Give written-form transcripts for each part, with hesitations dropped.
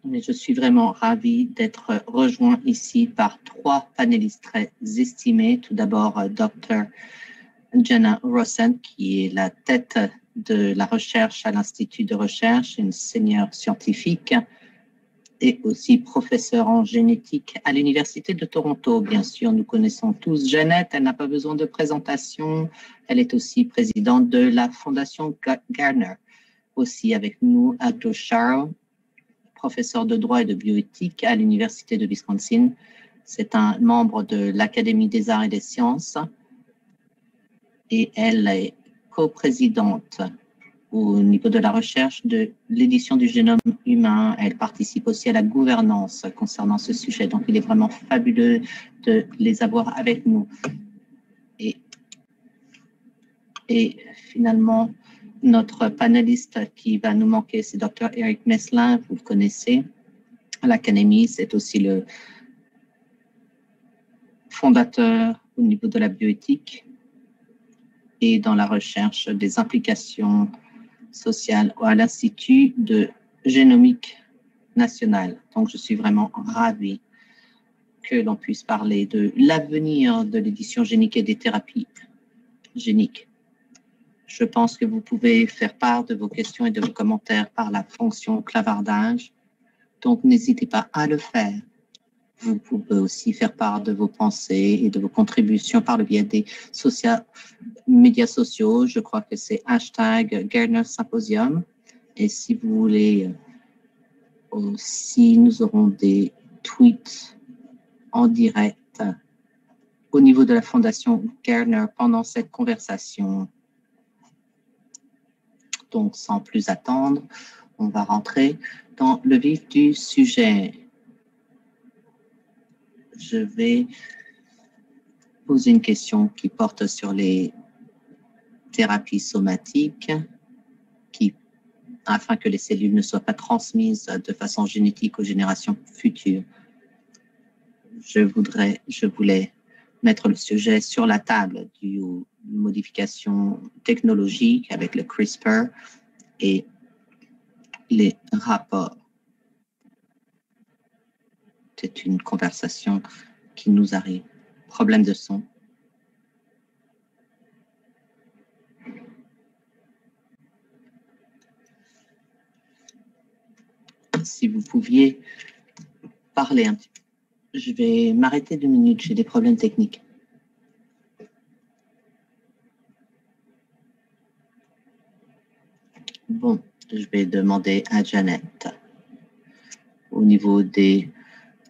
Mais je suis vraiment ravie d'être rejoint ici par trois panélistes très estimés. Tout d'abord, Dr. Jenna Rosen, qui est la tête de la recherche à l'Institut de recherche, une senior scientifique et aussi professeure en génétique à l'Université de Toronto. Bien sûr, nous connaissons tous Jeannette, elle n'a pas besoin de présentation. Elle est aussi présidente de la Fondation Gardner. Aussi avec nous, Dr. Charles, professeur de droit et de bioéthique à l'Université de Wisconsin. C'est un membre de l'Académie des arts et des sciences et elle est coprésidente au niveau de la recherche de l'édition du génome humain. Elle participe aussi à la gouvernance concernant ce sujet. Donc, il est vraiment fabuleux de les avoir avec nous. Et finalement, notre panéliste qui va nous manquer, c'est Dr. Eric Meslin. Vous le connaissez à l'Académie. C'est aussi le fondateur au niveau de la bioéthique et dans la recherche des implications sociales à l'Institut de génomique nationale. Donc, je suis vraiment ravie que l'on puisse parler de l'avenir de l'édition génique et des thérapies géniques. Je pense que vous pouvez faire part de vos questions et de vos commentaires par la fonction clavardage. Donc, n'hésitez pas à le faire. Vous pouvez aussi faire part de vos pensées et de vos contributions par le biais des médias sociaux. Je crois que c'est #Gardner Symposium. Et si vous voulez aussi, nous aurons des tweets en direct au niveau de la Fondation Gardner pendant cette conversation. Donc, sans plus attendre, on va rentrer dans le vif du sujet. Je vais poser une question qui porte sur les thérapies somatiques, afin que les cellules ne soient pas transmises de façon génétique aux générations futures. Je voulais mettre le sujet sur la table du modification technologique avec le CRISPR et les rapports. C'est une conversation qui nous arrive. Problème de son. Si vous pouviez parler un petit peu. Je vais m'arrêter 2 minutes, j'ai des problèmes techniques. Bon, je vais demander à Jeannette au niveau des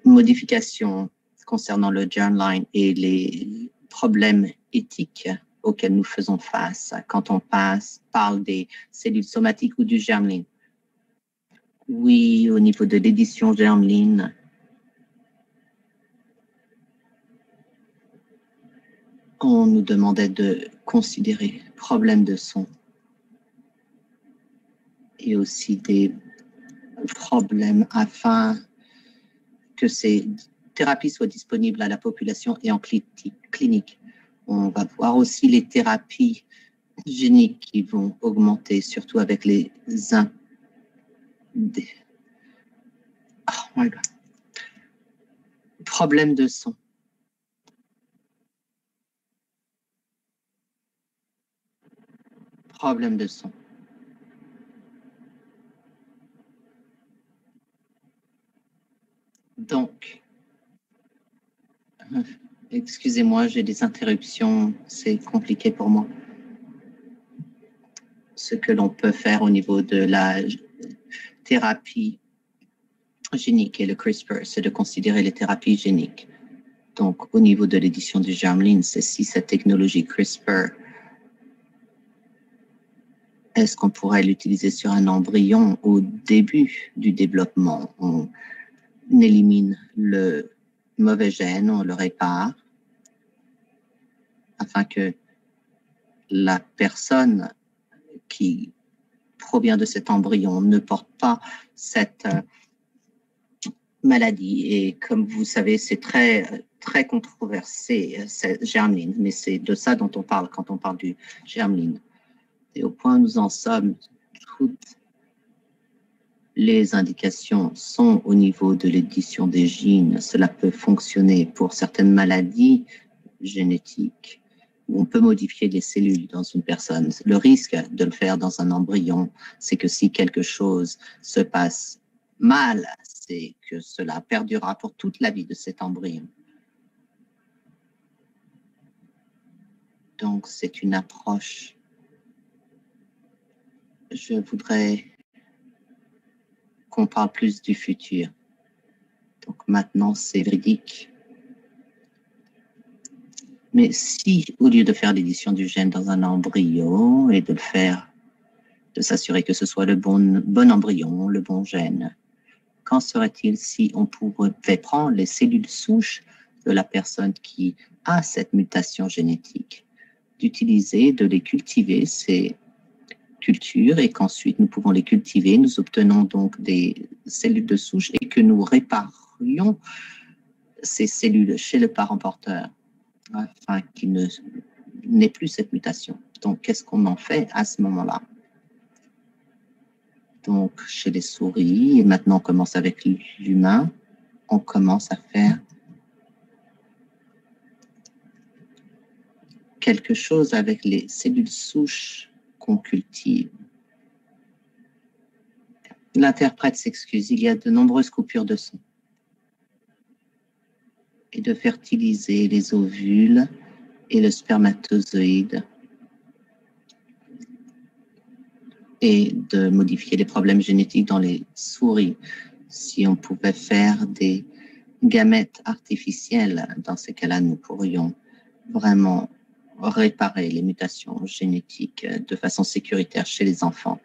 modifications concernant le germline et les problèmes éthiques auxquels nous faisons face quand on parle des cellules somatiques ou du germline. Oui, au niveau de l'édition germline, on nous demandait de considérer problèmes de son et aussi des problèmes afin que ces thérapies soient disponibles à la population et en clinique. On va voir aussi les thérapies géniques qui vont augmenter, surtout avec les oh my God. Problèmes de son. Problème de son. Donc, excusez-moi, j'ai des interruptions, c'est compliqué pour moi. Ce que l'on peut faire au niveau de la thérapie génique et le CRISPR, c'est de considérer les thérapies géniques. Donc, au niveau de l'édition du germline, c'est si cette technologie CRISPR, est-ce qu'on pourrait l'utiliser sur un embryon au début du développement? On élimine le mauvais gène, on le répare, afin que la personne qui provient de cet embryon ne porte pas cette maladie. Et comme vous savez, c'est très controversé, cette germline, mais c'est de ça dont on parle quand on parle du germline. Et au point où nous en sommes, toutes Les indications sont au niveau de l'édition des gènes. Cela peut fonctionner pour certaines maladies génétiques où on peut modifier les cellules dans une personne. Le risque de le faire dans un embryon, c'est que si quelque chose se passe mal, c'est que cela perdurera pour toute la vie de cet embryon. Donc, c'est une approche. Je voudrais qu'on parle plus du futur. Donc, maintenant, c'est véridique. Mais si, au lieu de faire l'édition du gène dans un embryon et de le faire, de s'assurer que ce soit le bon embryon, le bon gène, qu'en serait-il si on pouvait prendre les cellules souches de la personne qui a cette mutation génétique, d'utiliser, de les cultiver, ces cultures, et qu'ensuite nous pouvons les cultiver, nous obtenons donc des cellules de souche et que nous réparions ces cellules chez le parent porteur afin qu'il n'ait plus cette mutation. Donc, qu'est-ce qu'on en fait à ce moment-là? Donc, chez les souris, et maintenant on commence avec l'humain, on commence à faire quelque chose avec les cellules souches qu'on cultive. L'interprète s'excuse, il y a de nombreuses coupures de son. Et de fertiliser les ovules et le spermatozoïde et de modifier les problèmes génétiques dans les souris. Si on pouvait faire des gamètes artificielles, dans ces cas-là, nous pourrions vraiment réparer les mutations génétiques de façon sécuritaire chez les enfants.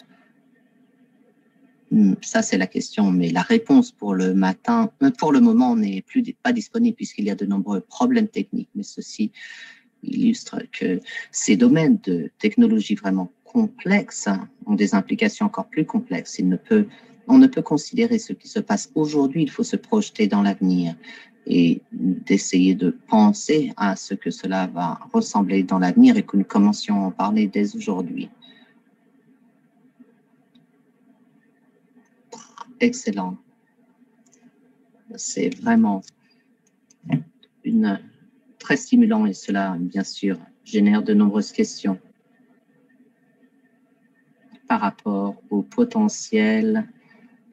Ça, c'est la question, mais la réponse pour le moment, n'est pas disponible puisqu'il y a de nombreux problèmes techniques, mais ceci illustre que ces domaines de technologie vraiment complexes ont des implications encore plus complexes. On ne peut considérer ce qui se passe aujourd'hui, il faut se projeter dans l'avenir et d'essayer de penser à ce que cela va ressembler dans l'avenir et que nous commencions à en parler dès aujourd'hui. Excellent. C'est vraiment très stimulant et cela, bien sûr, génère de nombreuses questions par rapport au potentiel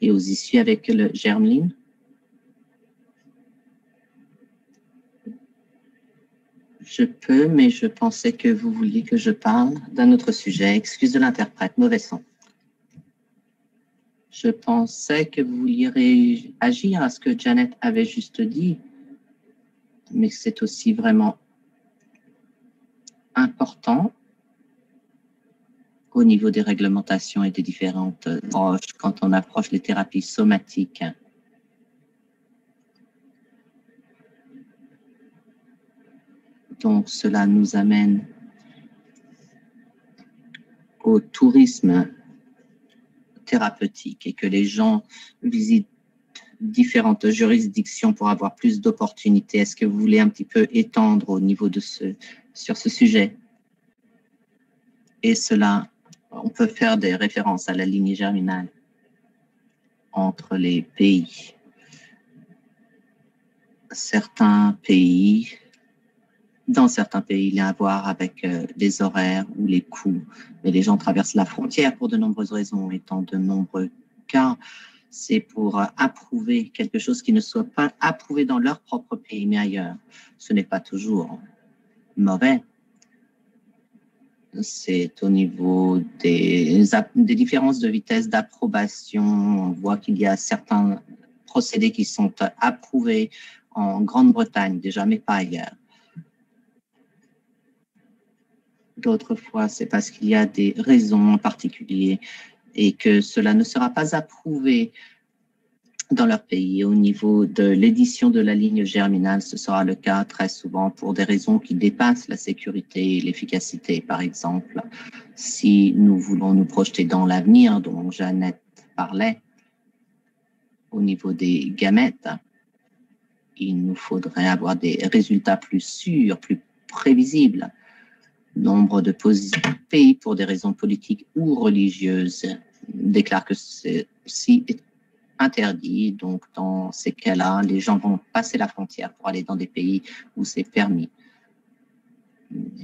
et aux issues avec le germline. Je peux, mais je pensais que vous vouliez que je parle d'un autre sujet. Excuse de l'interprète, mauvais son. Je pensais que vous vouliez réagir à ce que Janet avait juste dit, mais c'est aussi vraiment important au niveau des réglementations et des différentes approches quand on approche les thérapies somatiques. Donc, cela nous amène au tourisme thérapeutique et que les gens visitent différentes juridictions pour avoir plus d'opportunités. Est-ce que vous voulez un petit peu étendre au niveau de sur ce sujet? Et cela, on peut faire des références à la lignée germinale entre les pays. Dans certains pays, il y a à voir avec les horaires ou les coûts. Mais les gens traversent la frontière pour de nombreuses raisons. Et dans de nombreux cas, c'est pour approuver quelque chose qui ne soit pas approuvé dans leur propre pays, mais ailleurs. Ce n'est pas toujours mauvais. C'est au niveau des différences de vitesse d'approbation. On voit qu'il y a certains procédés qui sont approuvés en Grande-Bretagne déjà, mais pas ailleurs. D'autres fois, c'est parce qu'il y a des raisons en particulier et que cela ne sera pas approuvé dans leur pays. Au niveau de l'édition de la ligne germinale, ce sera le cas très souvent pour des raisons qui dépassent la sécurité et l'efficacité. Par exemple, si nous voulons nous projeter dans l'avenir dont Jeannette parlait, au niveau des gamètes, il nous faudrait avoir des résultats plus sûrs, plus prévisibles. Nombre de pays, pour des raisons politiques ou religieuses, déclarent que ceci est interdit. Donc, dans ces cas-là, les gens vont passer la frontière pour aller dans des pays où c'est permis.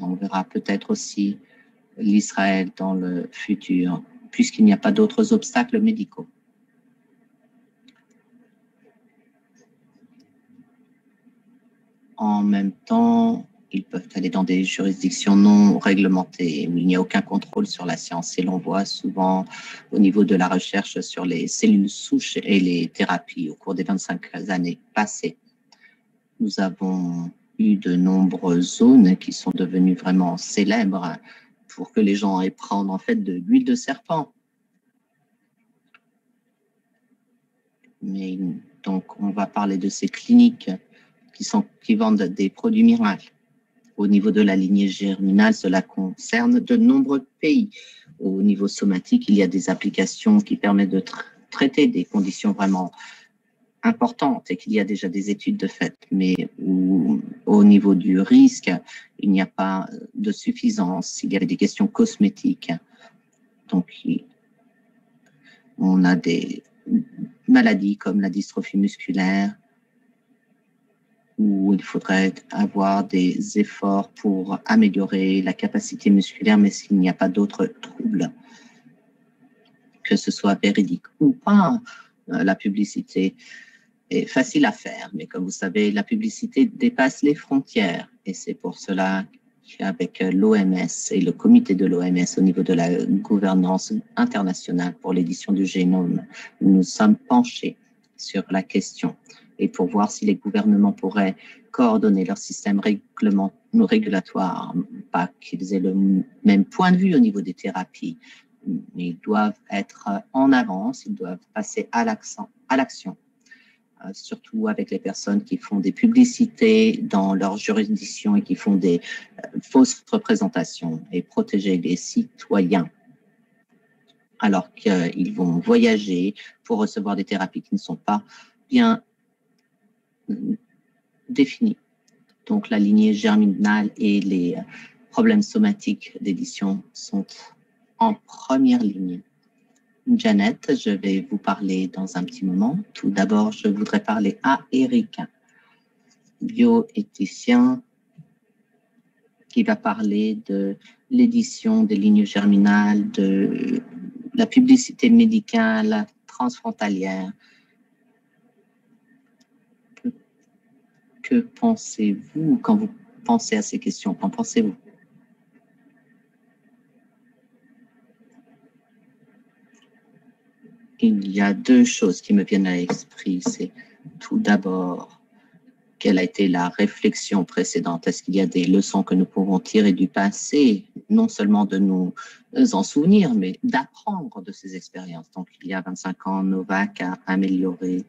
On verra peut-être aussi l'Israël dans le futur, puisqu'il n'y a pas d'autres obstacles médicaux. En même temps, ils peuvent aller dans des juridictions non réglementées où il n'y a aucun contrôle sur la science. Et l'on voit souvent au niveau de la recherche sur les cellules souches et les thérapies au cours des 25 années passées. Nous avons eu de nombreuses zones qui sont devenues vraiment célèbres pour que les gens aient prendre en fait de l'huile de serpent. Mais donc, on va parler de ces cliniques qui vendent des produits miracles. Au niveau de la lignée germinale, cela concerne de nombreux pays. Au niveau somatique, il y a des applications qui permettent de traiter des conditions vraiment importantes et qu'il y a déjà des études de fait. Mais au niveau du risque, il n'y a pas de suffisance. Il y avait des questions cosmétiques. Donc, on a des maladies comme la dystrophie musculaire, où il faudrait avoir des efforts pour améliorer la capacité musculaire, mais s'il n'y a pas d'autres troubles, que ce soit véridique ou pas, la publicité est facile à faire. Mais comme vous savez, la publicité dépasse les frontières. Et c'est pour cela qu'avec l'OMS et le comité de l'OMS au niveau de la gouvernance internationale pour l'édition du génome, nous sommes penchés sur la question et pour voir si les gouvernements pourraient coordonner leur système régulatoire, pas qu'ils aient le même point de vue au niveau des thérapies, mais ils doivent être en avance, ils doivent passer à l'action, surtout avec les personnes qui font des publicités dans leur juridiction et qui font des fausses représentations, et protéger les citoyens alors qu'ils vont voyager pour recevoir des thérapies qui ne sont pas bien définis. Donc, la lignée germinale et les problèmes somatiques d'édition sont en première ligne. Janet, je vais vous parler dans un petit moment. Tout d'abord, je voudrais parler à Eric, bioéthicien, qui va parler de l'édition des lignes germinales, de la publicité médicale transfrontalière. Que pensez-vous quand vous pensez à ces questions? Qu'en pensez-vous? Il y a deux choses qui me viennent à l'esprit. C'est tout d'abord, quelle a été la réflexion précédente? Est-ce qu'il y a des leçons que nous pouvons tirer du passé, non seulement de nous en souvenir, mais d'apprendre de ces expériences? Donc, il y a 25 ans, Novak a amélioré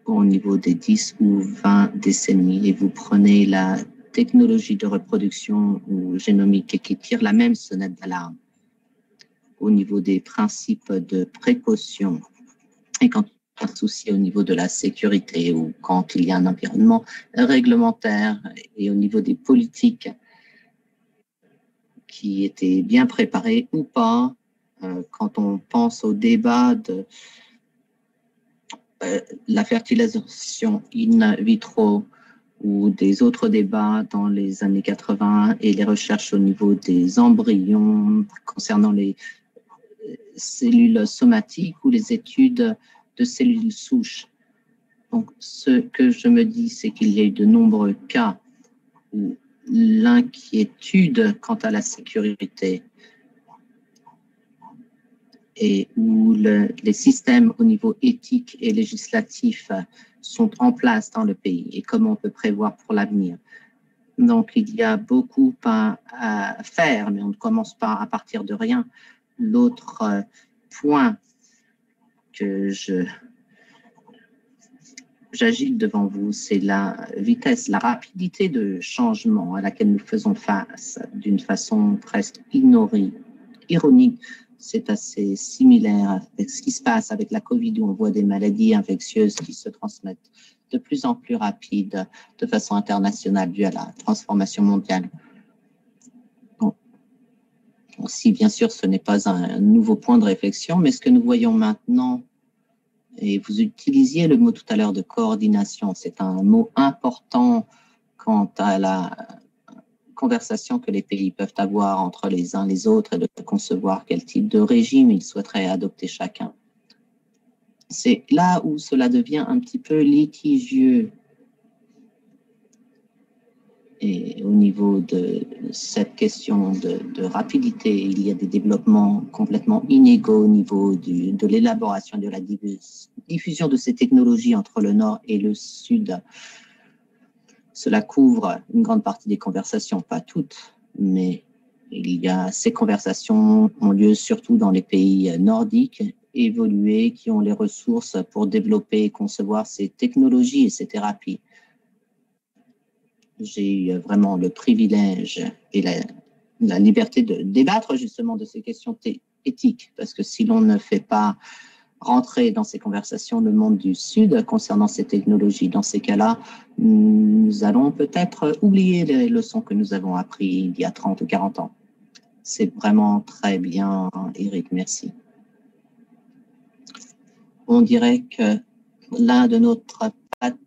au niveau des 10 ou 20 décennies, et vous prenez la technologie de reproduction ou génomique qui tire la même sonnette d'alarme au niveau des principes de précaution, et quand il y a un souci au niveau de la sécurité ou quand il y a un environnement réglementaire et au niveau des politiques qui étaient bien préparées ou pas, quand on pense au débat de la fertilisation in vitro ou des autres débats dans les années 80 et les recherches au niveau des embryons concernant les cellules somatiques ou les études de cellules souches. Donc, ce que je me dis, c'est qu'il y a eu de nombreux cas où l'inquiétude quant à la sécurité et où les systèmes au niveau éthique et législatif sont en place dans le pays et comment on peut prévoir pour l'avenir. Donc, il y a beaucoup à faire, mais on ne commence pas à partir de rien. L'autre point que j'agite devant vous, c'est la vitesse, la rapidité de changement à laquelle nous faisons face d'une façon presque ironique. C'est assez similaire avec ce qui se passe avec la COVID, où on voit des maladies infectieuses qui se transmettent de plus en plus rapide, de façon internationale, due à la transformation mondiale. Bon. Si bien sûr ce n'est pas un nouveau point de réflexion, mais ce que nous voyons maintenant Et vous utilisiez le mot tout à l'heure de coordination. C'est un mot important quant à la conversation que les pays peuvent avoir entre les uns les autres et de concevoir quel type de régime ils souhaiteraient adopter chacun. C'est là où cela devient un petit peu litigieux. Et au niveau de cette question de rapidité, il y a des développements complètement inégaux au niveau de l'élaboration, de la diffusion de ces technologies entre le Nord et le Sud. Cela couvre une grande partie des conversations, pas toutes, mais ces conversations ont lieu surtout dans les pays nordiques, évolués, qui ont les ressources pour développer et concevoir ces technologies et ces thérapies. J'ai eu vraiment le privilège et la liberté de débattre justement de ces questions éthiques, parce que si l'on ne fait pas rentrer dans ces conversations le monde du Sud concernant ces technologies, dans ces cas-là, nous allons peut-être oublier les leçons que nous avons apprises il y a 30 ou 40 ans. C'est vraiment très bien, Eric, merci. On dirait que l'un de notre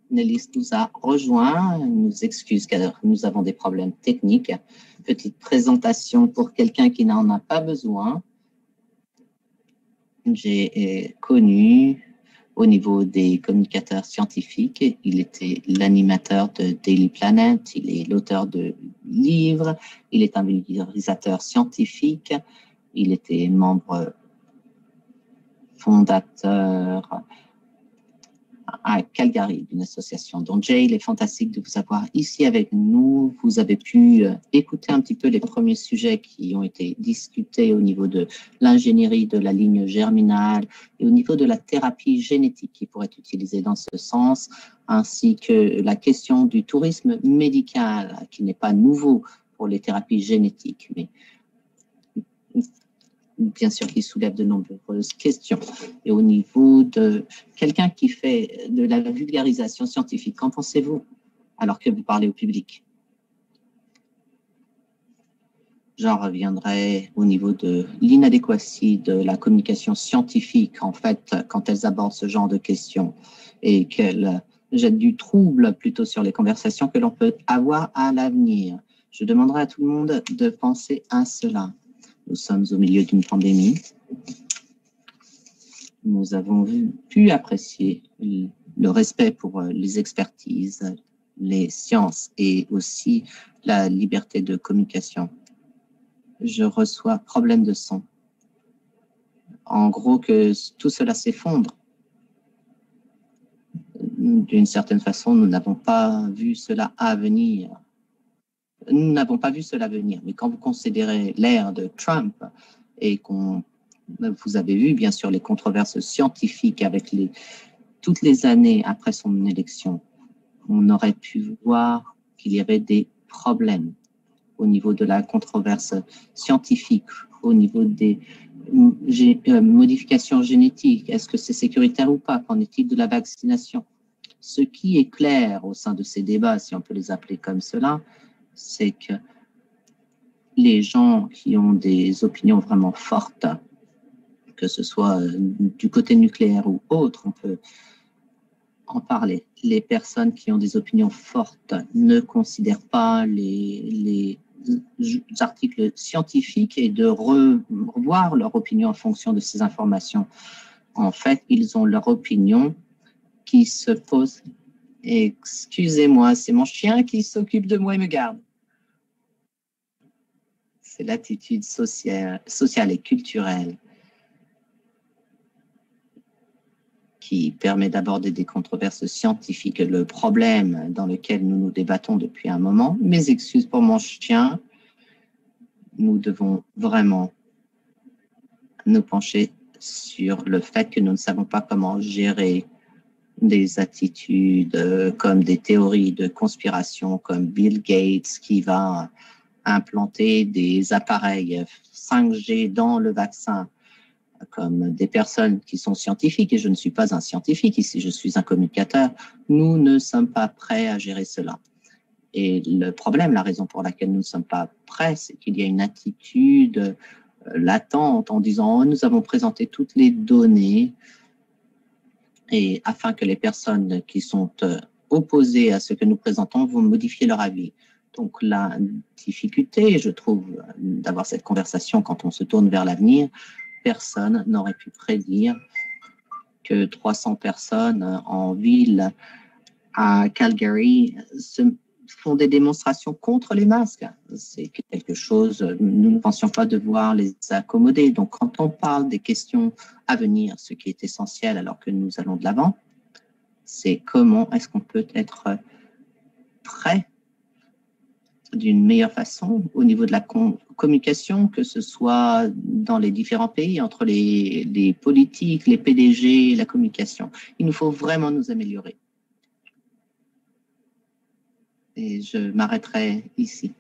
panélistes nous a rejoint, nous excuse car nous avons des problèmes techniques. Petite présentation pour quelqu'un qui n'en a pas besoin. J'ai connu au niveau des communicateurs scientifiques, il était l'animateur de Daily Planet, il est l'auteur de livres, il est un vulgarisateur scientifique, il était membre fondateur à Calgary, d'une association. Donc, Jay, il est fantastique de vous avoir ici avec nous. Vous avez pu écouter un petit peu les premiers sujets qui ont été discutés au niveau de l'ingénierie de la ligne germinale et au niveau de la thérapie génétique qui pourrait être utilisée dans ce sens, ainsi que la question du tourisme médical, qui n'est pas nouveau pour les thérapies génétiques, mais bien sûr qui soulève de nombreuses questions. Et au niveau de quelqu'un qui fait de la vulgarisation scientifique, qu'en pensez-vous alors que vous parlez au public? J'en reviendrai au niveau de l'inadéquatie de la communication scientifique, en fait, quand elles abordent ce genre de questions et qu'elles jettent du trouble plutôt sur les conversations que l'on peut avoir à l'avenir. Je demanderai à tout le monde de penser à cela. Nous sommes au milieu d'une pandémie. Nous avons pu apprécier le respect pour les expertises, les sciences et aussi la liberté de communication. Je reçois problème de son. En gros, que tout cela s'effondre. D'une certaine façon, nous n'avons pas vu cela à venir. Nous n'avons pas vu cela venir, mais quand vous considérez l'ère de Trump et vous avez vu bien sûr les controverses scientifiques avec toutes les années après son élection, on aurait pu voir qu'il y avait des problèmes au niveau de la controverse scientifique, au niveau des modifications génétiques. Est-ce que c'est sécuritaire ou pas? Qu'en est-il de la vaccination? Ce qui est clair au sein de ces débats, si on peut les appeler comme cela, c'est que les gens qui ont des opinions vraiment fortes, que ce soit du côté nucléaire ou autre, on peut en parler. Les personnes qui ont des opinions fortes ne considèrent pas les articles scientifiques et de revoir leur opinion en fonction de ces informations. En fait, ils ont leur opinion qui se pose. Excusez-moi, c'est mon chien qui s'occupe de moi et me garde. C'est l'attitude sociale et culturelle qui permet d'aborder des controverses scientifiques. Le problème dans lequel nous nous débattons depuis un moment, mes excuses pour mon chien, nous devons vraiment nous pencher sur le fait que nous ne savons pas comment gérer des attitudes comme des théories de conspiration, comme Bill Gates qui va implanter des appareils 5G dans le vaccin, comme des personnes qui sont scientifiques, et je ne suis pas un scientifique ici, je suis un communicateur, nous ne sommes pas prêts à gérer cela. Et le problème, la raison pour laquelle nous ne sommes pas prêts, c'est qu'il y a une attitude latente en disant oh, nous avons présenté toutes les données et afin que les personnes qui sont opposées à ce que nous présentons vont modifier leur avis. Donc la difficulté, je trouve, d'avoir cette conversation quand on se tourne vers l'avenir, personne n'aurait pu prédire que 300 personnes en ville à Calgary font des démonstrations contre les masques. C'est quelque chose, nous ne pensions pas devoir les accommoder. Donc, quand on parle des questions à venir, ce qui est essentiel alors que nous allons de l'avant, c'est comment est-ce qu'on peut être prêt d'une meilleure façon au niveau de la communication, que ce soit dans les différents pays, entre les politiques, les PDG, la communication. Il nous faut vraiment nous améliorer. Et je m'arrêterai ici.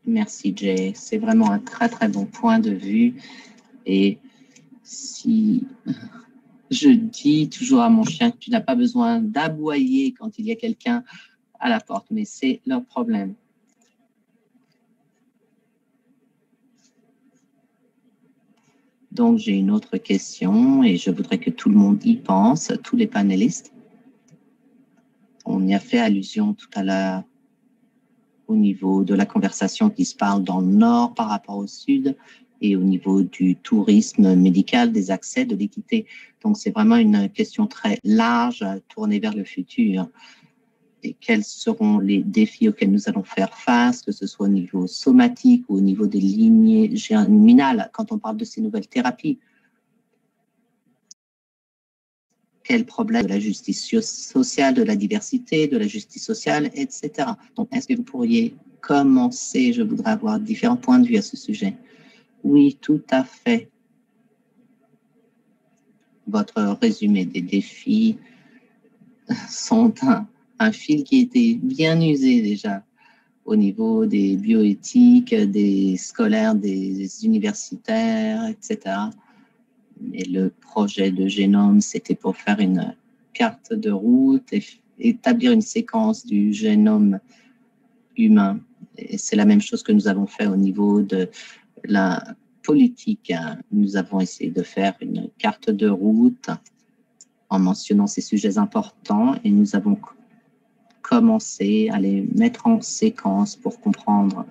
Merci, Jay. C'est vraiment un très, très bon point de vue. Et si je dis toujours à mon chien que tu n'as pas besoin d'aboyer quand il y a quelqu'un à la porte, mais c'est leur problème. Donc, j'ai une autre question et je voudrais que tout le monde y pense, tous les panélistes. On y a fait allusion tout à l'heure au niveau de la conversation qui se parle dans le nord par rapport au sud et au niveau du tourisme médical, des accès, de l'équité. Donc, c'est vraiment une question très large tournée vers le futur. Et quels seront les défis auxquels nous allons faire face, que ce soit au niveau somatique ou au niveau des lignées germinales, quand on parle de ces nouvelles thérapies. Quel problème de la justice sociale, de la diversité, de la justice sociale, etc. Donc, est-ce que vous pourriez commencer? Je voudrais avoir différents points de vue à ce sujet. Oui, tout à fait. Votre résumé des défis sont un fil qui était bien usé déjà au niveau des bioéthiques, des scolaires, des universitaires, etc. Et le projet de génome, c'était pour faire une carte de route et établir une séquence du génome humain. Et c'est la même chose que nous avons fait au niveau de la politique. Nous avons essayé de faire une carte de route en mentionnant ces sujets importants et nous avons commencé à les mettre en séquence pour comprendre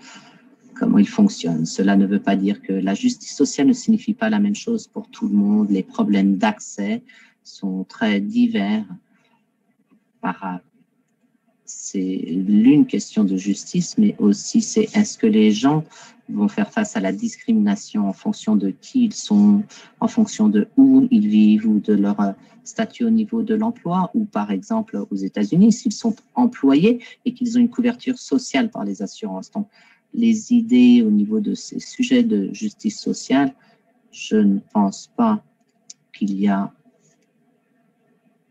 comment ils fonctionnent. Cela ne veut pas dire que la justice sociale ne signifie pas la même chose pour tout le monde. Les problèmes d'accès sont très divers. C'est l'une question de justice, mais aussi c'est est-ce que les gens vont faire face à la discrimination en fonction de qui ils sont, en fonction de où ils vivent ou de leur statut au niveau de l'emploi, ou par exemple aux États-Unis, s'ils sont employés et qu'ils ont une couverture sociale par les assurances. Donc, les idées au niveau de ces sujets de justice sociale, je ne pense pas qu'il y a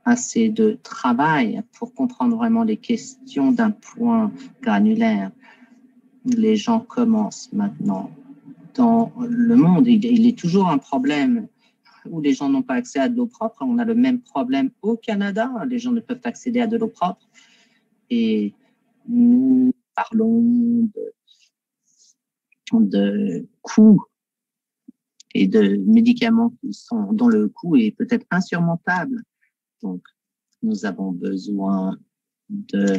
assez de travail pour comprendre vraiment les questions d'un point granulaire. Les gens commencent maintenant dans le monde. Il est toujours un problème où les gens n'ont pas accès à de l'eau propre. On a le même problème au Canada. Les gens ne peuvent accéder à de l'eau propre. Et nous parlons de coûts et de médicaments dont le coût est peut-être insurmontable. Donc, nous avons besoin de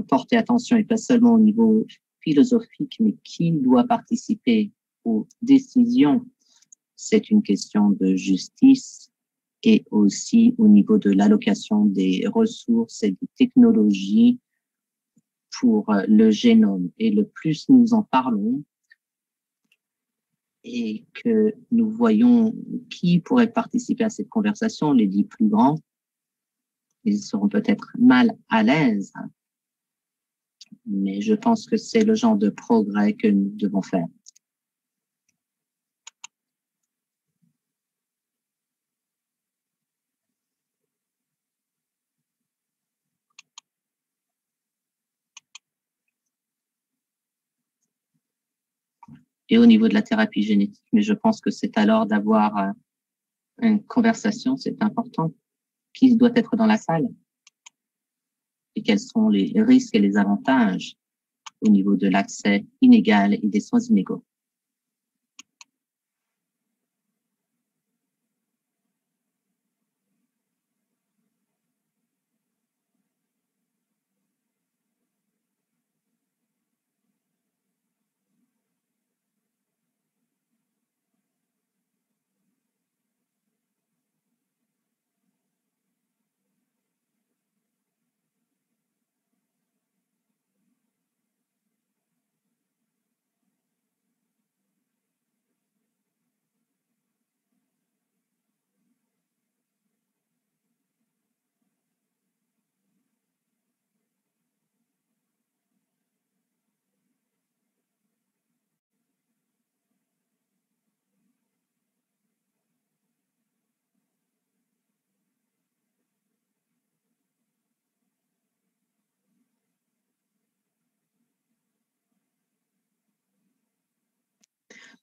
porter attention, et pas seulement au niveau philosophique, mais qui doit participer aux décisions. C'est une question de justice et aussi au niveau de l'allocation des ressources et des technologies pour le génome. Et le plus nous en parlons et que nous voyons qui pourrait participer à cette conversation, les 10 plus grands, ils seront peut-être mal à l'aise, mais je pense que c'est le genre de progrès que nous devons faire. Et au niveau de la thérapie génétique, mais je pense que c'est alors d'avoir une conversation, c'est important. Qui doit être dans la salle? Et quels sont les risques et les avantages au niveau de l'accès inégal et des soins inégaux?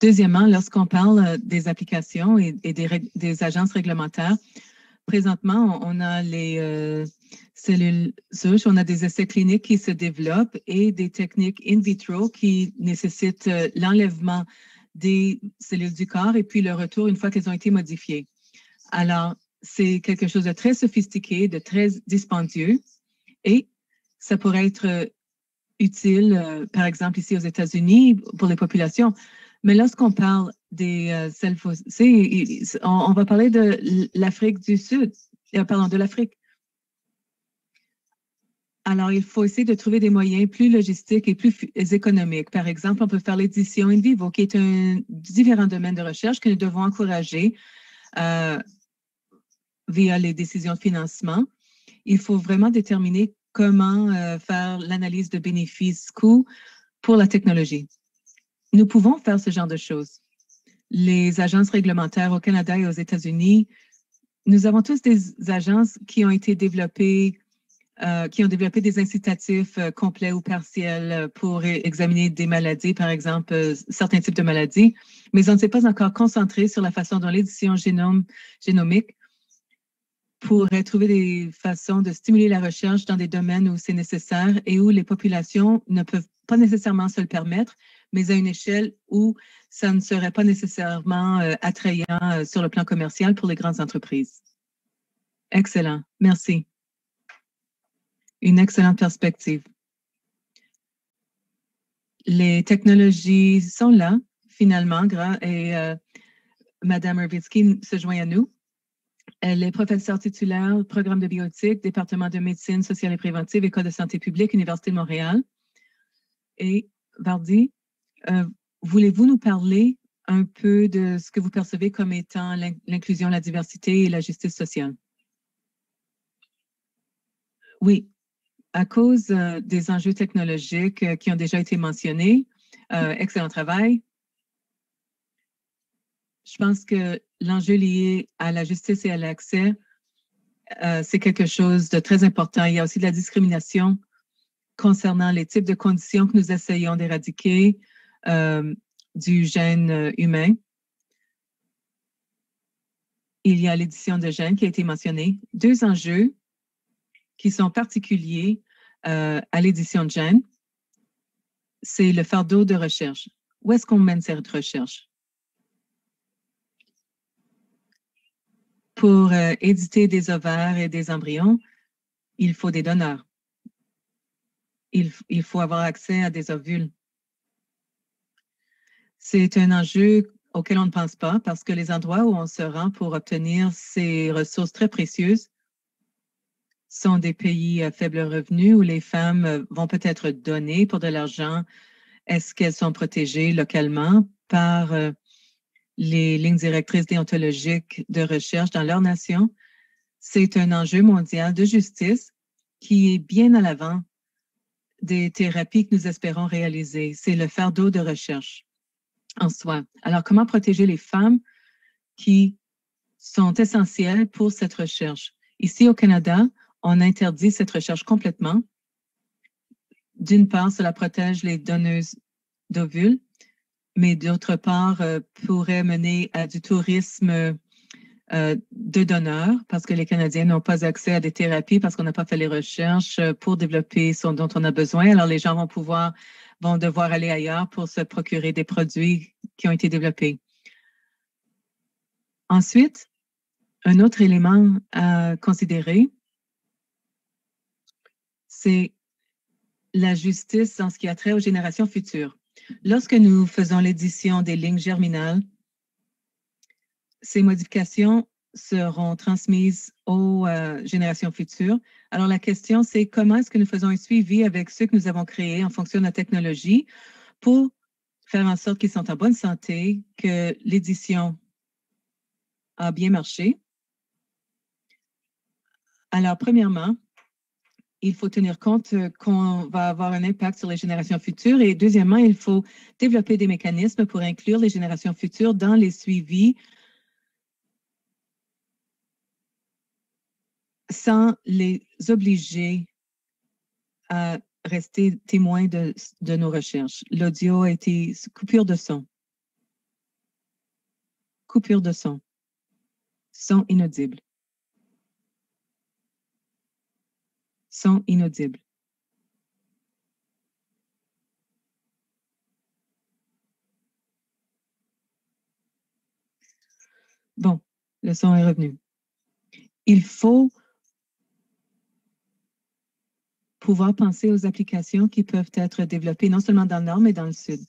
Deuxièmement, lorsqu'on parle des applications et des agences réglementaires, présentement, on a les cellules souches, on a des essais cliniques qui se développent et des techniques in vitro qui nécessitent l'enlèvement des cellules du corps et puis le retour une fois qu'elles ont été modifiées. Alors, c'est quelque chose de très sophistiqué, de très dispendieux et ça pourrait être utile, par exemple, ici aux États-Unis pour les populations. Mais lorsqu'on parle des selles faussées, on va parler de l'Afrique du Sud, pardon, de l'Afrique. Alors, il faut essayer de trouver des moyens plus logistiques et plus économiques. Par exemple, on peut faire l'édition in vivo, qui est un différent domaine de recherche que nous devons encourager via les décisions de financement. Il faut vraiment déterminer comment faire l'analyse de bénéfices-coûts pour la technologie. Nous pouvons faire ce genre de choses. Les agences réglementaires au Canada et aux États-Unis, nous avons tous des agences qui ont été développées, qui ont développé des incitatifs complets ou partiels pour examiner des maladies, par exemple, certains types de maladies, mais on ne s'est pas encore concentré sur la façon dont l'édition génomique pourrait trouver des façons de stimuler la recherche dans des domaines où c'est nécessaire et où les populations ne peuvent pas nécessairement se le permettre, mais à une échelle où ça ne serait pas nécessairement attrayant sur le plan commercial pour les grandes entreprises. Excellent. Merci. Une excellente perspective. Les technologies sont là, finalement, et Mme Urbitsky se joint à nous. Elle est professeure titulaire, programme de bioéthique, département de médecine sociale et préventive, École de santé publique, Université de Montréal. Et Vardy, voulez-vous nous parler un peu de ce que vous percevez comme étant l'inclusion, la diversité et la justice sociale? Oui, à cause des enjeux technologiques qui ont déjà été mentionnés, excellent travail. Je pense que l'enjeu lié à la justice et à l'accès, c'est quelque chose de très important. Il y a aussi de la discrimination concernant les types de conditions que nous essayons d'éradiquer du gène humain. Il y a l'édition de gènes qui a été mentionnée. Deux enjeux qui sont particuliers à l'édition de gènes, c'est le fardeau de recherche. Où est-ce qu'on mène cette recherche? Pour éditer des ovaires et des embryons, il faut des donneurs. Il faut avoir accès à des ovules. C'est un enjeu auquel on ne pense pas parce que les endroits où on se rend pour obtenir ces ressources très précieuses sont des pays à faible revenu où les femmes vont peut-être donner pour de l'argent. Est-ce qu'elles sont protégées localement par les lignes directrices déontologiques de recherche dans leur nation? C'est un enjeu mondial de justice qui est bien à l'avant des thérapies que nous espérons réaliser. C'est le fardeau de recherche en soi. Alors, comment protéger les femmes qui sont essentielles pour cette recherche? Ici au Canada, on interdit cette recherche complètement. D'une part, cela protège les donneuses d'ovules, mais d'autre part, pourrait mener à du tourisme de donneurs parce que les Canadiens n'ont pas accès à des thérapies parce qu'on n'a pas fait les recherches pour développer ce dont on a besoin. Alors, les gens vont devoir aller ailleurs pour se procurer des produits qui ont été développés. Ensuite, un autre élément à considérer, c'est la justice en ce qui a trait aux générations futures. Lorsque nous faisons l'édition des lignes germinales, ces modifications seront transmises aux générations futures. Alors, la question, c'est comment est-ce que nous faisons un suivi avec ceux que nous avons créés en fonction de la technologie pour faire en sorte qu'ils sont en bonne santé, que l'édition a bien marché. Alors, premièrement, il faut tenir compte qu'on va avoir un impact sur les générations futures. Et deuxièmement, il faut développer des mécanismes pour inclure les générations futures dans les suivis sans les obliger à rester témoins de nos recherches. L'audio a été coupure de son. Coupure de son. Son inaudible. Son inaudible. Bon, le son est revenu. Il faut pouvoir penser aux applications qui peuvent être développées non seulement dans le Nord, mais dans le Sud.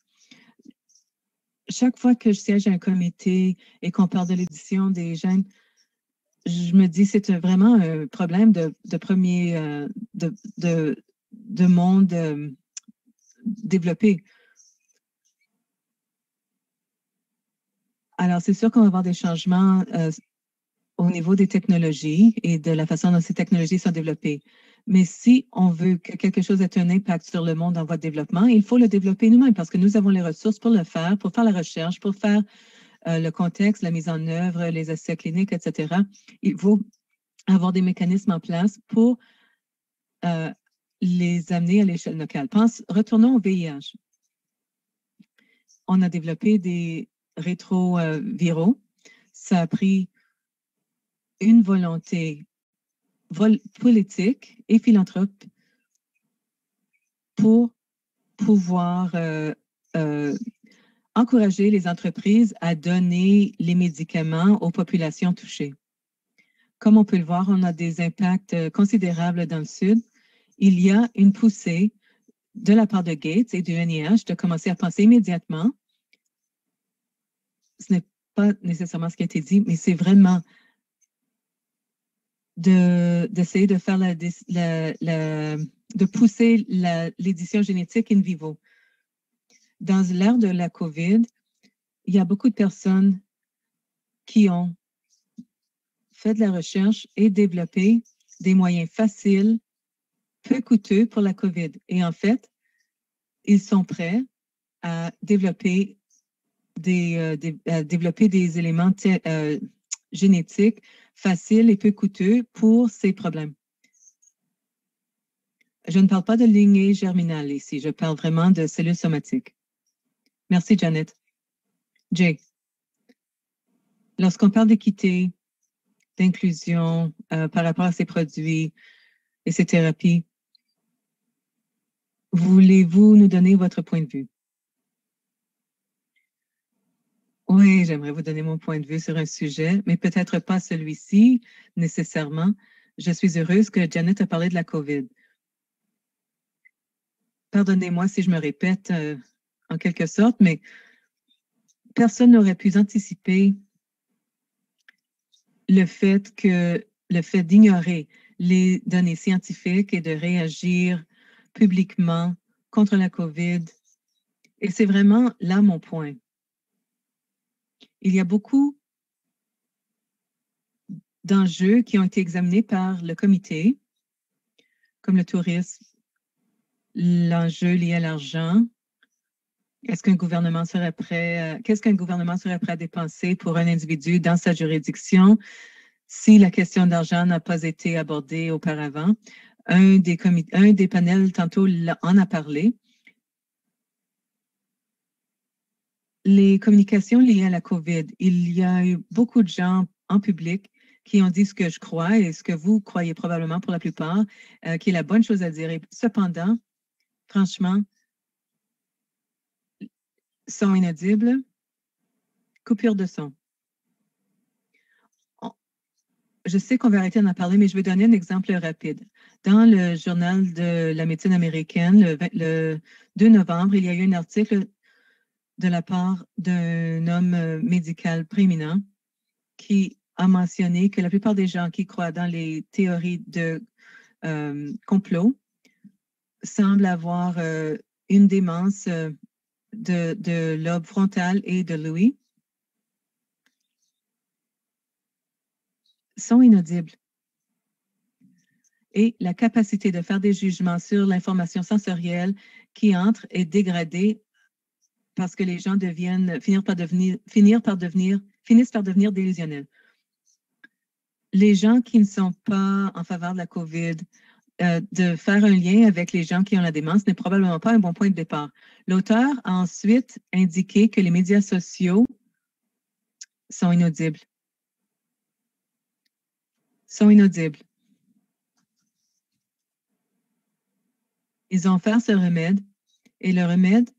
Chaque fois que je siège à un comité et qu'on parle de l'édition des gènes, je me dis c'est vraiment un problème de monde développé. Alors, c'est sûr qu'on va avoir des changements au niveau des technologies et de la façon dont ces technologies sont développées. Mais si on veut que quelque chose ait un impact sur le monde en voie de développement, il faut le développer nous-mêmes parce que nous avons les ressources pour le faire, pour faire la recherche, pour faire le contexte, la mise en œuvre, les essais cliniques, etc. Il faut avoir des mécanismes en place pour les amener à l'échelle locale. Retournons au VIH. On a développé des rétroviraux. Ça a pris une volonté politique et philanthrope pour pouvoir encourager les entreprises à donner les médicaments aux populations touchées. Comme on peut le voir, on a des impacts considérables dans le Sud. Il y a une poussée de la part de Gates et du NIH de commencer à penser immédiatement. Ce n'est pas nécessairement ce qui a été dit, mais c'est vraiment d'essayer de faire de pousser l'édition génétique in vivo. Dans l'ère de la COVID, il y a beaucoup de personnes qui ont fait de la recherche et développé des moyens faciles, peu coûteux pour la COVID. Et en fait, ils sont prêts à développer des éléments génétiques faciles et peu coûteux pour ces problèmes. Je ne parle pas de lignée germinale ici, je parle vraiment de cellules somatiques. Merci, Janet. Jay, lorsqu'on parle d'équité, d'inclusion par rapport à ces produits et ces thérapies, voulez-vous nous donner votre point de vue? Oui, j'aimerais vous donner mon point de vue sur un sujet, mais peut-être pas celui-ci nécessairement. Je suis heureuse que Janet a parlé de la COVID. Pardonnez-moi si je me répète en quelque sorte, mais personne n'aurait pu anticiper le fait d'ignorer les données scientifiques et de réagir publiquement contre la COVID. Et c'est vraiment là mon point. Il y a beaucoup d'enjeux qui ont été examinés par le comité, comme le tourisme, l'enjeu lié à l'argent. Est-ce qu'un gouvernement serait prêt, qu'est-ce qu'un gouvernement serait prêt à dépenser pour un individu dans sa juridiction si la question d'argent n'a pas été abordée auparavant? Un des panels tantôt en a parlé. Les communications liées à la COVID, il y a eu beaucoup de gens en public qui ont dit ce que je crois et ce que vous croyez probablement pour la plupart, qui est la bonne chose à dire. Et cependant, franchement, son inaudible, coupure de son. Je sais qu'on va arrêter d'en parler, mais je vais donner un exemple rapide. Dans le journal de la médecine américaine, le 2 novembre, il y a eu un article de la part d'un homme médical prééminent qui a mentionné que la plupart des gens qui croient dans les théories de complot semblent avoir une démence de lobe frontal et de l'ouïe. Sont inaudibles. Et la capacité de faire des jugements sur l'information sensorielle qui entre est dégradée parce que les gens finissent par devenir délusionnels. Les gens qui ne sont pas en faveur de la COVID, de faire un lien avec les gens qui ont la démence n'est probablement pas un bon point de départ. L'auteur a ensuite indiqué que les médias sociaux Sont inaudibles. Sont inaudibles. Ils ont offert ce remède et le remède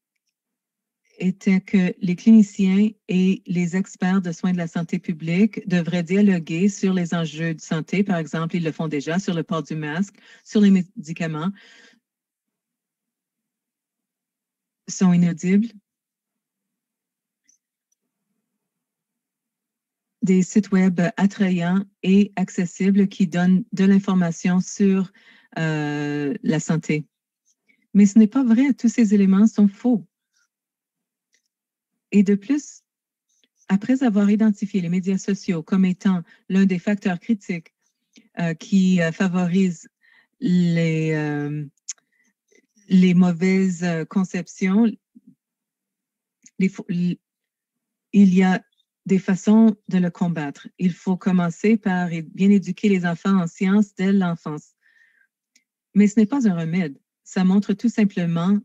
était que les cliniciens et les experts de soins de la santé publique devraient dialoguer sur les enjeux de santé. Par exemple, ils le font déjà sur le port du masque, sur les médicaments. Sont inaudibles. Des sites web attrayants et accessibles qui donnent de l'information sur la santé. Mais ce n'est pas vrai, tous ces éléments sont faux. Et de plus, après avoir identifié les médias sociaux comme étant l'un des facteurs critiques qui favorisent les mauvaises conceptions, il y a des façons de le combattre. Il faut commencer par bien éduquer les enfants en sciences dès l'enfance. Mais ce n'est pas un remède. Ça montre tout simplement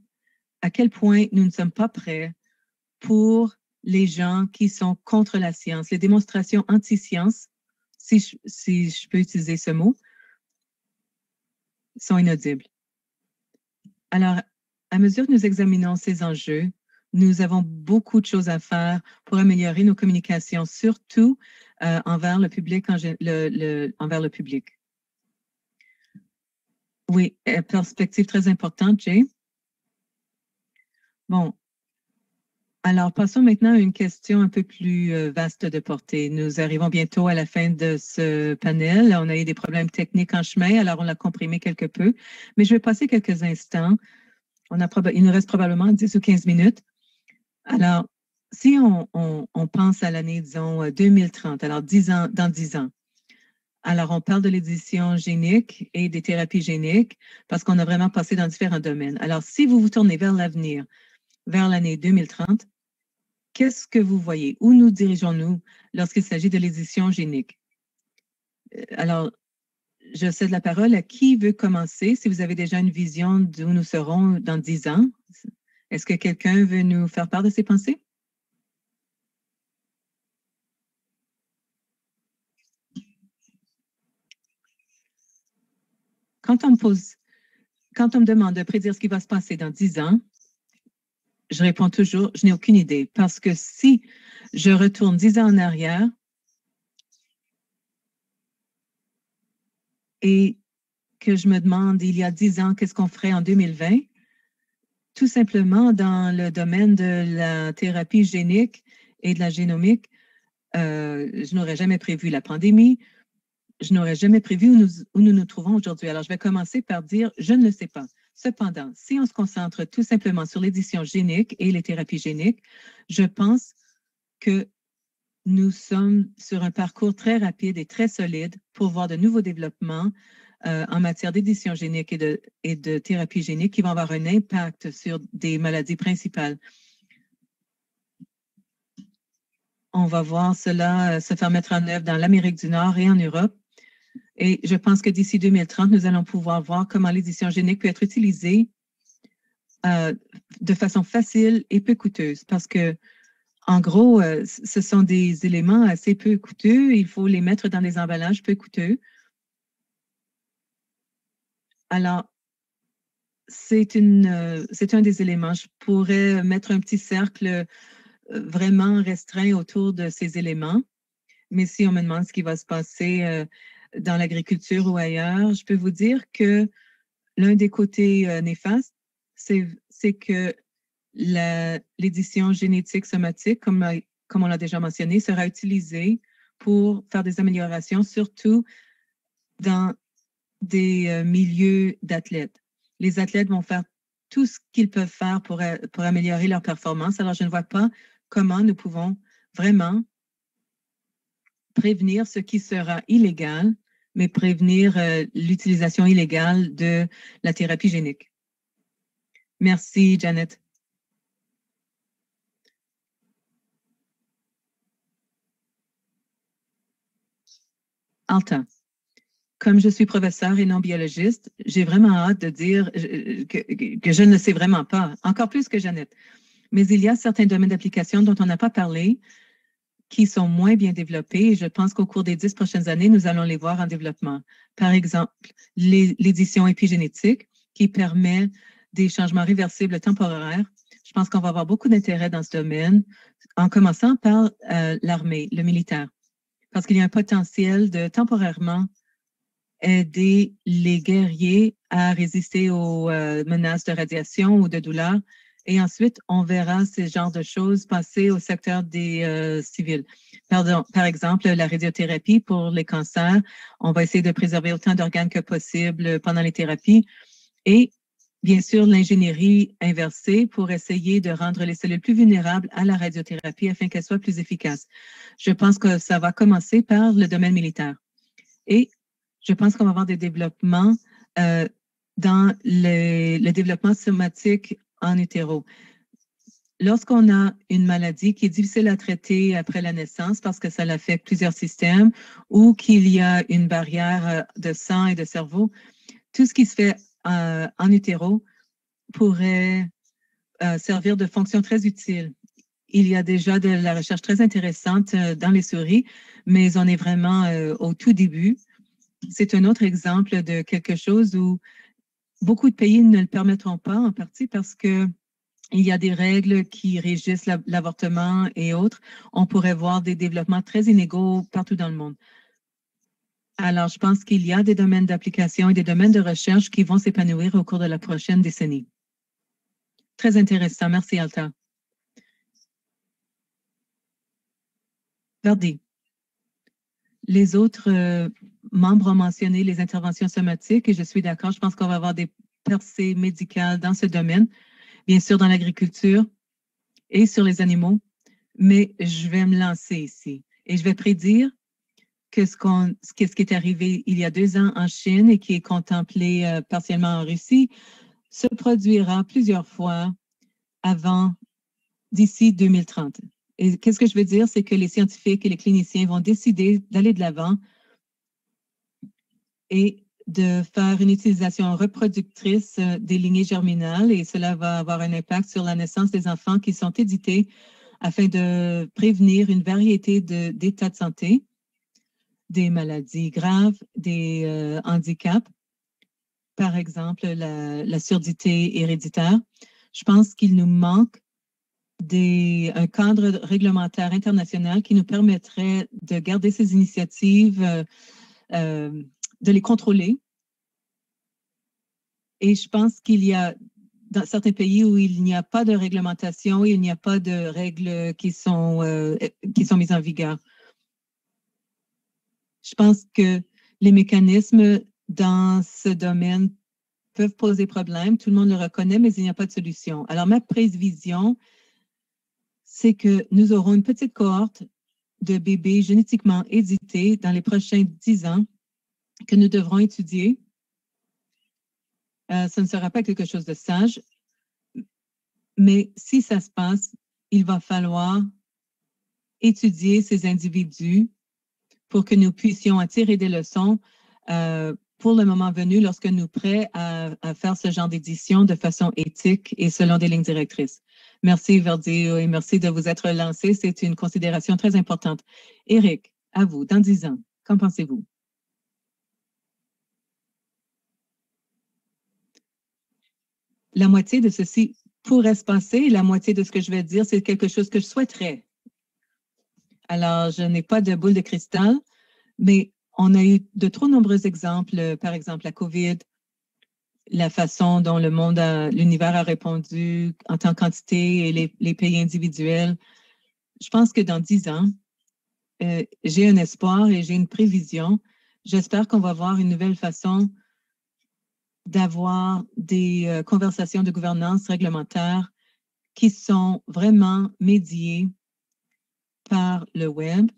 à quel point nous ne sommes pas prêts pour les gens qui sont contre la science. Les démonstrations anti-science, si je peux utiliser ce mot, sont inaudibles. Alors, à mesure que nous examinons ces enjeux, nous avons beaucoup de choses à faire pour améliorer nos communications, surtout envers le public. Envers le public. Oui, perspective très importante, Jay. Bon, alors passons maintenant à une question un peu plus vaste de portée. Nous arrivons bientôt à la fin de ce panel. On a eu des problèmes techniques en chemin, alors on l'a comprimé quelque peu. Mais je vais passer quelques instants. Il nous reste probablement 10 ou 15 minutes. Alors, si on pense à l'année, disons, 2030, alors dans 10 ans, alors on parle de l'édition génique et des thérapies géniques parce qu'on a vraiment passé dans différents domaines. Alors, si vous vous tournez vers l'avenir, vers l'année 2030, qu'est-ce que vous voyez? Où nous dirigeons-nous lorsqu'il s'agit de l'édition génique? Alors, je cède la parole à qui veut commencer. Si vous avez déjà une vision d'où nous serons dans 10 ans, est-ce que quelqu'un veut nous faire part de ses pensées? Quand on me demande de prédire ce qui va se passer dans 10 ans, je réponds toujours, je n'ai aucune idée. Parce que si je retourne 10 ans en arrière et que je me demande il y a 10 ans, qu'est-ce qu'on ferait en 2020? Tout simplement, dans le domaine de la thérapie génique et de la génomique, je n'aurais jamais prévu la pandémie. Je n'aurais jamais prévu où nous nous trouvons aujourd'hui. Alors, je vais commencer par dire, je ne le sais pas. Cependant, si on se concentre tout simplement sur l'édition génique et les thérapies géniques, je pense que nous sommes sur un parcours très rapide et très solide pour voir de nouveaux développements en matière d'édition génique et de thérapie génique qui vont avoir un impact sur des maladies principales. On va voir cela se faire mettre en œuvre dans l'Amérique du Nord et en Europe. Et je pense que d'ici 2030, nous allons pouvoir voir comment l'édition génique peut être utilisée de façon facile et peu coûteuse. Parce que, en gros, ce sont des éléments assez peu coûteux. Il faut les mettre dans des emballages peu coûteux. Alors, c'est un des éléments. Je pourrais mettre un petit cercle vraiment restreint autour de ces éléments. Mais si on me demande ce qui va se passer dans l'agriculture ou ailleurs, je peux vous dire que l'un des côtés néfastes, c'est que l'édition génétique somatique, comme on l'a déjà mentionné, sera utilisée pour faire des améliorations, surtout dans des milieux d'athlètes. Les athlètes vont faire tout ce qu'ils peuvent faire pour améliorer leur performance. Alors, je ne vois pas comment nous pouvons vraiment prévenir ce qui sera illégal, mais prévenir l'utilisation illégale de la thérapie génique. Merci, Janet. Alta. Comme je suis professeur et non biologiste, j'ai vraiment hâte de dire que je ne sais vraiment pas, encore plus que Janet. Mais il y a certains domaines d'application dont on n'a pas parlé qui sont moins bien développés. Et je pense qu'au cours des 10 prochaines années, nous allons les voir en développement. Par exemple, l'édition épigénétique qui permet des changements réversibles temporaires. Je pense qu'on va avoir beaucoup d'intérêt dans ce domaine, en commençant par l'armée, le militaire, parce qu'il y a un potentiel de temporairement aider les guerriers à résister aux menaces de radiation ou de douleur. Et ensuite, on verra ce genre de choses passer au secteur des civils. Par exemple, la radiothérapie pour les cancers. On va essayer de préserver autant d'organes que possible pendant les thérapies. Et bien sûr, l'ingénierie inversée pour essayer de rendre les cellules plus vulnérables à la radiothérapie afin qu'elles soient plus efficaces. Je pense que ça va commencer par le domaine militaire. Et je pense qu'on va avoir des développements dans le développement somatique en hétéro. Lorsqu'on a une maladie qui est difficile à traiter après la naissance parce que ça affecte plusieurs systèmes ou qu'il y a une barrière de sang et de cerveau, tout ce qui se fait en hétéro pourrait servir de fonction très utile. Il y a déjà de la recherche très intéressante dans les souris, mais on est vraiment au tout début. C'est un autre exemple de quelque chose où beaucoup de pays ne le permettront pas, en partie parce qu'il y a des règles qui régissent l'avortement et autres. On pourrait voir des développements très inégaux partout dans le monde. Alors, je pense qu'il y a des domaines d'application et des domaines de recherche qui vont s'épanouir au cours de la prochaine décennie. Très intéressant. Merci, Alta. Verdi. Les autres membres ont mentionné les interventions somatiques et je suis d'accord. Je pense qu'on va avoir des percées médicales dans ce domaine, bien sûr dans l'agriculture et sur les animaux, mais je vais me lancer ici et je vais prédire que ce qui est arrivé il y a 2 ans en Chine et qui est contemplé partiellement en Russie se produira plusieurs fois d'ici 2030. Et qu'est-ce que je veux dire? C'est que les scientifiques et les cliniciens vont décider d'aller de l'avant et de faire une utilisation reproductrice des lignées germinales et cela va avoir un impact sur la naissance des enfants qui sont édités afin de prévenir une variété d'états de santé, des maladies graves, des handicaps, par exemple la surdité héréditaire. Je pense qu'il nous manque un cadre réglementaire international qui nous permettrait de garder ces initiatives, de les contrôler. Et je pense qu'il y a dans certains pays où il n'y a pas de réglementation, il n'y a pas de règles qui sont mises en vigueur. Je pense que les mécanismes dans ce domaine peuvent poser problème. Tout le monde le reconnaît, mais il n'y a pas de solution. Alors, ma prévision, c'est que nous aurons une petite cohorte de bébés génétiquement édités dans les prochains 10 ans que nous devrons étudier. Ce ne sera pas quelque chose de sage, mais si ça se passe, il va falloir étudier ces individus pour que nous puissions en tirer des leçons pour le moment venu lorsque nous sommes prêts à faire ce genre d'édition de façon éthique et selon des lignes directrices. Merci, Verdi, et merci de vous être lancé. C'est une considération très importante. Éric, à vous, dans 10 ans, qu'en pensez-vous? La moitié de ceci pourrait se passer. La moitié de ce que je vais dire, c'est quelque chose que je souhaiterais. Alors, je n'ai pas de boule de cristal, mais on a eu de trop nombreux exemples, par exemple la COVID, la façon dont l'univers a répondu en tant que quantité et les pays individuels. Je pense que dans 10 ans, j'ai un espoir et j'ai une prévision. J'espère qu'on va avoir une nouvelle façon d'avoir des conversations de gouvernance réglementaire qui sont vraiment médiées par le web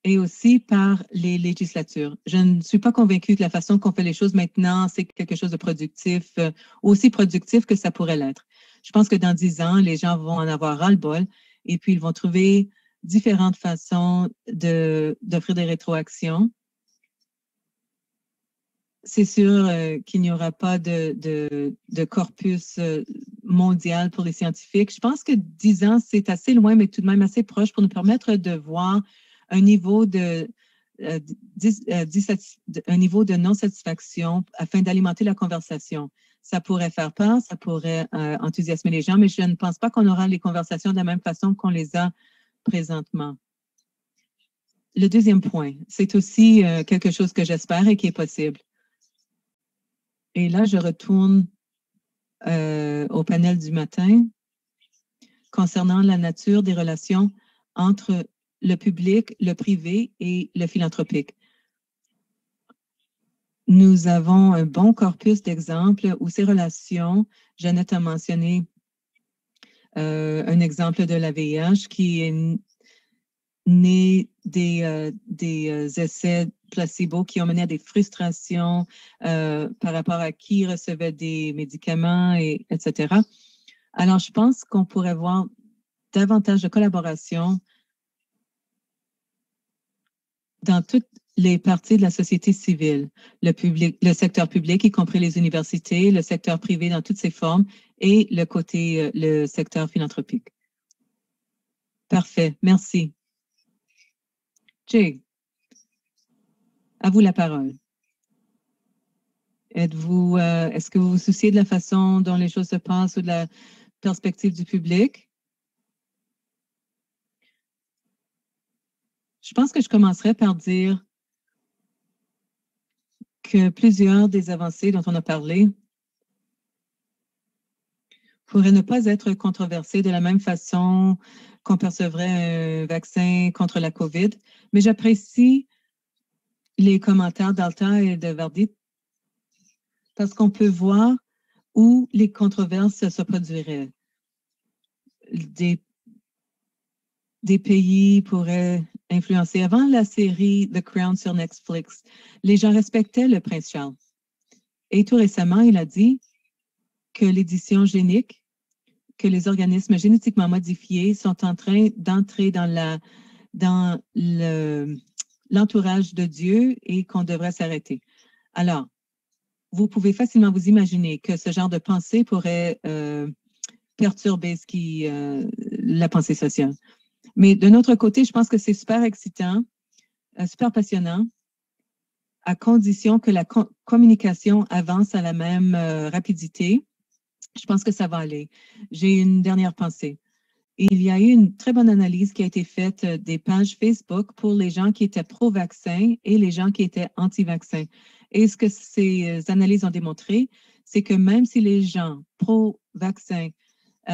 et aussi par les législatures. Je ne suis pas convaincue que la façon qu'on fait les choses maintenant, c'est quelque chose de productif, aussi productif que ça pourrait l'être. Je pense que dans 10 ans, les gens vont en avoir ras-le-bol et puis ils vont trouver différentes façons d'offrir des rétroactions. C'est sûr qu'il n'y aura pas de corpus mondial pour les scientifiques. Je pense que 10 ans, c'est assez loin, mais tout de même assez proche pour nous permettre de voir un niveau un niveau de non-satisfaction afin d'alimenter la conversation. Ça pourrait faire peur, ça pourrait enthousiasmer les gens, mais je ne pense pas qu'on aura les conversations de la même façon qu'on les a présentement. Le deuxième point, c'est aussi quelque chose que j'espère et qui est possible. Et là, je retourne au panel du matin concernant la nature des relations entre le public, le privé et le philanthropique. Nous avons un bon corpus d'exemples où ces relations, Jeannette a mentionné un exemple de la VIH qui est né des essais placebo qui ont mené à des frustrations par rapport à qui recevait des médicaments, etc. Alors, je pense qu'on pourrait voir davantage de collaboration dans toutes les parties de la société civile, le secteur public, y compris les universités, le secteur privé dans toutes ses formes et le secteur philanthropique. Parfait, merci. Jay, à vous la parole. Est-ce que vous vous souciez de la façon dont les choses se passent ou de la perspective du public? Je pense que je commencerai par dire que plusieurs des avancées dont on a parlé pourraient ne pas être controversées de la même façon qu'on percevrait un vaccin contre la COVID, mais j'apprécie les commentaires d'Alta et de Verdi parce qu'on peut voir où les controverses se produiraient. Des pays pourraient influencer. Avant la série The Crown sur Netflix, les gens respectaient le prince Charles. Et tout récemment, il a dit que l'édition génique, que les organismes génétiquement modifiés sont en train d'entrer dans l'entourage de Dieu et qu'on devrait s'arrêter. Alors, vous pouvez facilement vous imaginer que ce genre de pensée pourrait perturber la pensée sociale. Mais de notre côté, je pense que c'est super excitant, super passionnant, à condition que la communication avance à la même rapidité. Je pense que ça va aller. J'ai une dernière pensée. Il y a eu une très bonne analyse qui a été faite des pages Facebook pour les gens qui étaient pro-vaccin et les gens qui étaient anti-vaccin. Et ce que ces analyses ont démontré, c'est que même si les gens pro-vaccin,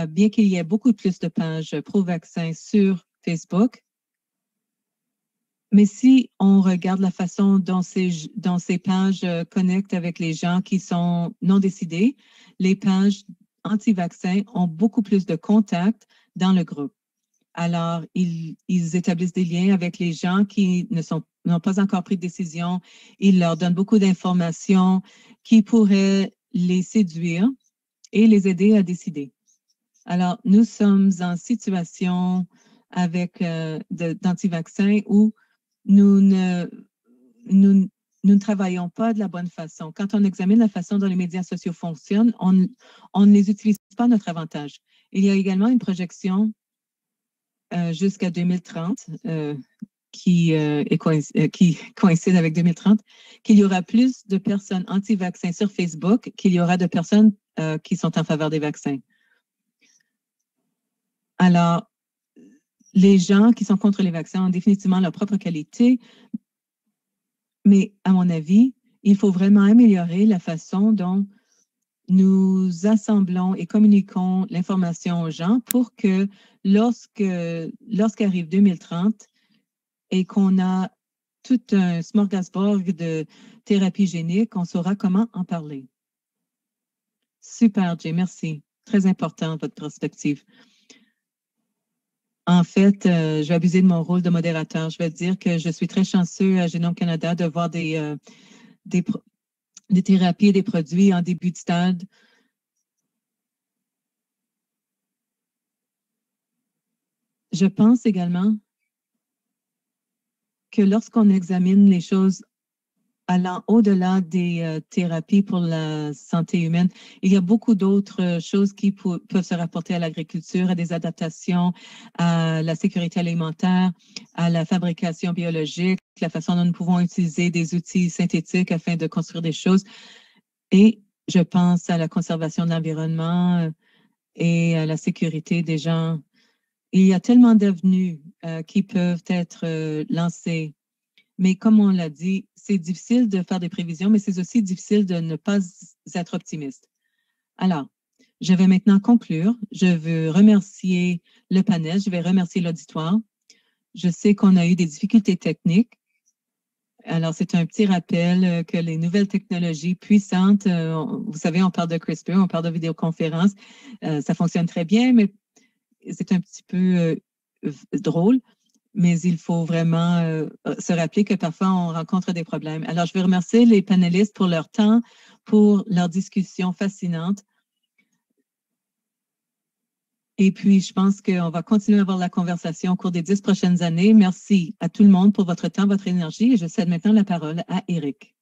bien qu'il y ait beaucoup plus de pages pro-vaccin sur Facebook, mais si on regarde la façon dont ces pages connectent avec les gens qui sont non décidés, les pages anti-vaccins ont beaucoup plus de contacts dans le groupe. Alors, ils établissent des liens avec les gens qui n'ont pas encore pris de décision. Ils leur donnent beaucoup d'informations qui pourraient les séduire et les aider à décider. Alors, nous sommes en situation avec d'anti-vaccins où nous ne travaillons pas de la bonne façon. Quand on examine la façon dont les médias sociaux fonctionnent, on ne les utilise pas à notre avantage. Il y a également une projection jusqu'à 2030 qui coïncide avec 2030, qu'il y aura plus de personnes anti-vaccins sur Facebook qu'il y aura de personnes qui sont en faveur des vaccins. Alors, les gens qui sont contre les vaccins ont définitivement leur propre qualité, mais à mon avis, il faut vraiment améliorer la façon dont nous assemblons et communiquons l'information aux gens pour que lorsqu'arrive 2030 et qu'on a tout un smorgasbord de thérapie génique, on saura comment en parler. Super, Jay, merci. Très important, votre perspective. En fait, je vais abuser de mon rôle de modérateur. Je vais dire que je suis très chanceux à Génome Canada de voir des thérapies et des produits en début de stade. Je pense également que lorsqu'on examine les choses allant au-delà des thérapies pour la santé humaine, il y a beaucoup d'autres choses qui peuvent se rapporter à l'agriculture, à des adaptations, à la sécurité alimentaire, à la fabrication biologique, la façon dont nous pouvons utiliser des outils synthétiques afin de construire des choses. Et je pense à la conservation de l'environnement et à la sécurité des gens. Il y a tellement d'avenues qui peuvent être lancées. Mais comme on l'a dit, c'est difficile de faire des prévisions, mais c'est aussi difficile de ne pas être optimiste. Alors, je vais maintenant conclure. Je veux remercier le panel, je vais remercier l'auditoire. Je sais qu'on a eu des difficultés techniques. Alors, c'est un petit rappel que les nouvelles technologies puissantes, vous savez, on parle de CRISPR, on parle de vidéoconférence, ça fonctionne très bien, mais c'est un petit peu drôle. Mais il faut vraiment se rappeler que parfois, on rencontre des problèmes. Alors, je veux remercier les panélistes pour leur temps, pour leur discussion fascinante. Et puis, je pense qu'on va continuer à avoir la conversation au cours des 10 prochaines années. Merci à tout le monde pour votre temps, votre énergie. Et je cède maintenant la parole à Éric.